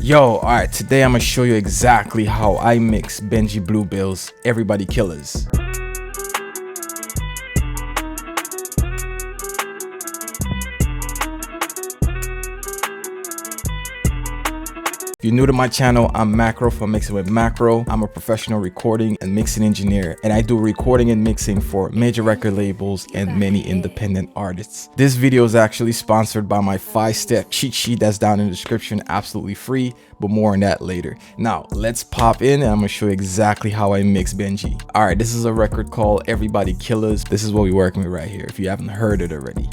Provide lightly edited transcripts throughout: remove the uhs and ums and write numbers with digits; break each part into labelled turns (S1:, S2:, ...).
S1: Yo, alright, today I'm gonna show you exactly how I mix Benji Bluebill's Everybody Killers. If you're new to my channel, I'm Macro from Mixing with Macro. I'm a professional recording and mixing engineer, and I do recording and mixing for major record labels and many independent artists. This video is actually sponsored by my 5-step cheat sheet that's down in the description, absolutely free, but more on that later. Now, let's pop in and I'm gonna show you exactly how I mix Benji. All right, this is a record called Everybody Killers. This is what we're working with right here, if you haven't heard it already.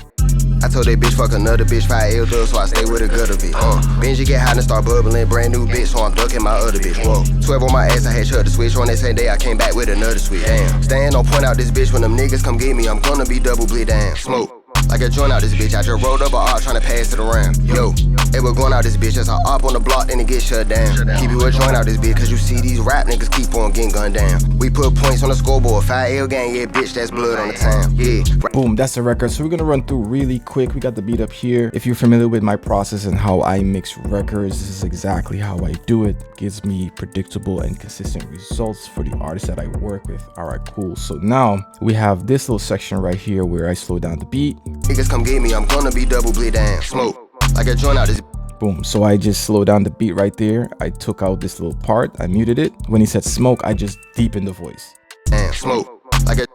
S2: I told that bitch fuck another bitch, 5 L dubs, so I stay with a gutter bitch. Benji get hot and start bubbling, brand new bitch, so I'm ducking my other bitch. Whoa, 12 on my ass, I had shut the switch. On that same day, I came back with another switch. Damn, stand on point out this bitch when them niggas come get me. I'm gonna be double bleed down. Smoke. Like a joint out this bitch, I just rolled up a op trying to pass it around. Yo, they were going out this bitch, as I op on the block, then it get shut down. Keep you a joint out this bitch, cause you see these rap niggas keep on getting gunned down. We put points on the scoreboard, 5L gang, yeah, bitch, that's blood on the town, yeah.
S1: Boom, that's the record. So we're gonna run through really quick. We got the beat up here. If you're familiar with my process and how I mix records, this is exactly how I do it. Gives me predictable and consistent results for the artists that I work with. All right, cool. So now we have this little section right here where I slow down the beat.
S2: Niggas come get me, I'm gonna be double bleed down. Smoke, like a joint out this.
S1: Boom, so I just slowed down the beat right there. I took out this little part, I muted it. When he said smoke, I just deepened the voice.
S2: Damn, smoke, like a.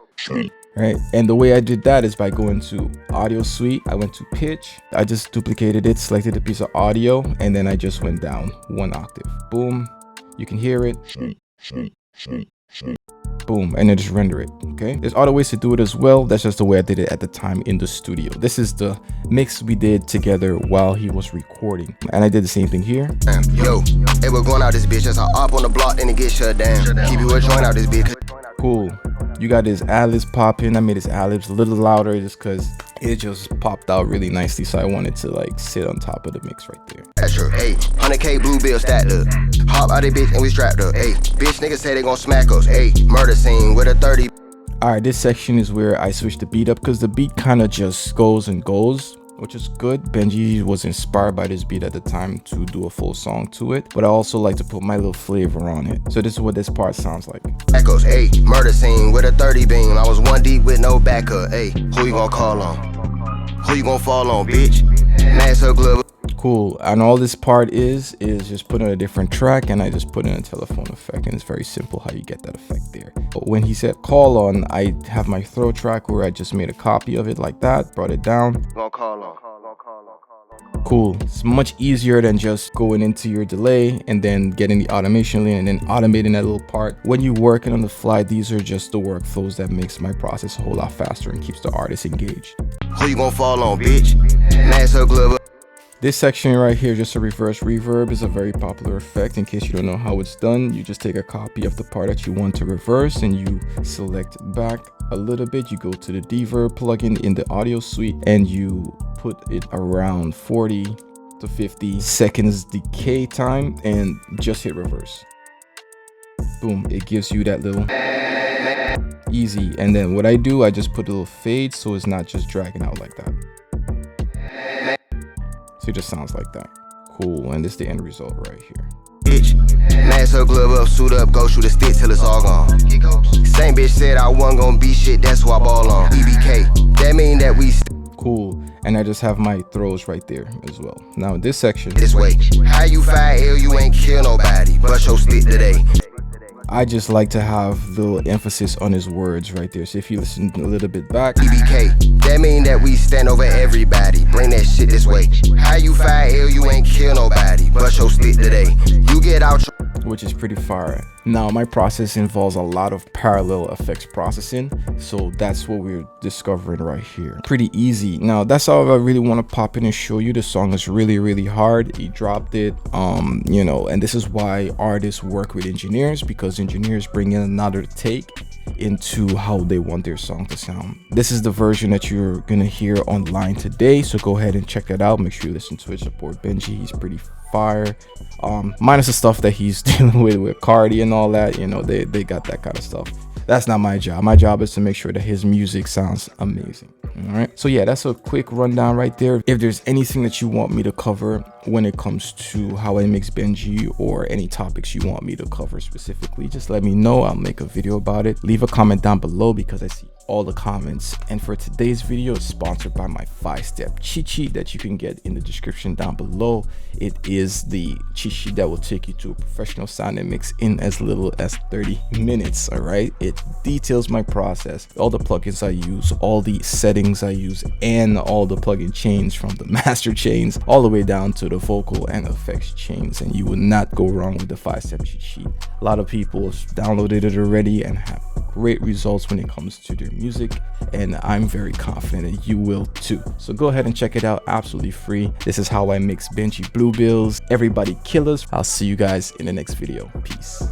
S1: Right, and the way I did that is by going to audio suite. I went to pitch, I just duplicated it, selected a piece of audio, and then I just went down 1 octave. Boom, you can hear it. Boom, and then just render it. Okay, there's other ways to do it as well. That's just the way I did it at the time in the studio. This is the mix we did together while he was recording, and I did the same thing here.
S2: Yo, they were going out this bitch, as I op on the block, then it get shut down. Keep you a joint out this bitch.
S1: Cool, you got his ad-libs popping. I made his ad-libs a little louder just because it just popped out really nicely, so I wanted to like sit on top of the mix right there.
S2: That's true. Hey, 100K blue bill stacked up. Hop out of bitch and we strapped up. Hey, bitch niggas say they gon' smack us. Hey, murder scene with a 30.
S1: All right, this section is where I switch the beat up because the beat kind of just goes and goes, which is good. Benji was inspired by this beat at the time to do a full song to it, but I also like to put my little flavor on it. So this is what this part sounds like.
S2: Echoes, hey, murder scene with a 30 beam. I was 1 deep with no backup. Hey, who you gonna call on? Who you gonna fall on, bitch? Mass her glove.
S1: Cool, and all this part is just put on a different track, and I just put in a telephone effect, and it's very simple how you get that effect there. But when he said call on, I have my throw track where I just made a copy of it like that, brought it down.
S2: Gonna call on.
S1: Cool, it's much easier than just going into your delay and then getting the automation lane and then automating that little part. When you're working on the fly, these are just the workflows that makes my process a whole lot faster and keeps the artist engaged.
S2: Who you gonna fall on, bitch? Mass her glove.
S1: This section right here, just a reverse reverb, is a very popular effect. In case you don't know how it's done, you just take a copy of the part that you want to reverse and you select back a little bit. You go to the Deverb plugin in the audio suite and you put it around 40 to 50 seconds decay time and just hit reverse. Boom, it gives you that little easy. And then what I do, I just put a little fade so it's not just dragging out like that. So it just sounds like that. Cool, and this is the end result right here.
S2: Bitch, mask her glove up, suit up, go shoot a stick till it's all gone. Same bitch said I wasn't gonna be shit, that's who I ball on. EBK, that mean that we
S1: cool, and I just have my throws right there as well. Now in this section,
S2: this way, how you 5L, you ain't kill nobody, but your stick today.
S1: I just like to have little emphasis on his words right there. So if you listen a little bit back,
S2: EBK, that mean that we stand over everybody. Bring that shit this way. How you 5L, you ain't kill nobody, but your stick today. You get out your
S1: which is pretty fire. Now my process involves a lot of parallel effects processing, so that's what we're discovering right here. Pretty easy. Now that's all I really want to pop in and show you. The song is really hard. He dropped it, you know, and this is why artists work with engineers, because engineers bring in another take into how they want their song to sound. This is the version that you're gonna hear online today, so go ahead and check it out. Make sure you listen to it, support Benji, he's pretty fire, minus the stuff that he's dealing with Cardi and all that, you know, they got that kind of stuff. That's not my job. My job is to make sure that his music sounds amazing. All right, so yeah, that's a quick rundown right there. If there's anything that you want me to cover when it comes to how I mix Benji, or any topics you want me to cover specifically, just let me know. I'll make a video about it. Leave a comment down below because I see all the comments. And for today's video, it's sponsored by my 5-step cheat sheet that you can get in the description down below. It is the cheat sheet that will take you to a professional sounding mix in as little as 30 minutes. All right, it details my process, all the plugins I use, all the settings I use, and all the plugin chains, from the master chains all the way down to the vocal and effects chains. And you will not go wrong with the 5-step cheat sheet. A lot of people have downloaded it already and have great results when it comes to their music, and I'm very confident that you will too. So go ahead and check it out, absolutely free. This is how I mix Benji Blue Bills. Everybody killers. I'll see you guys in the next video. Peace.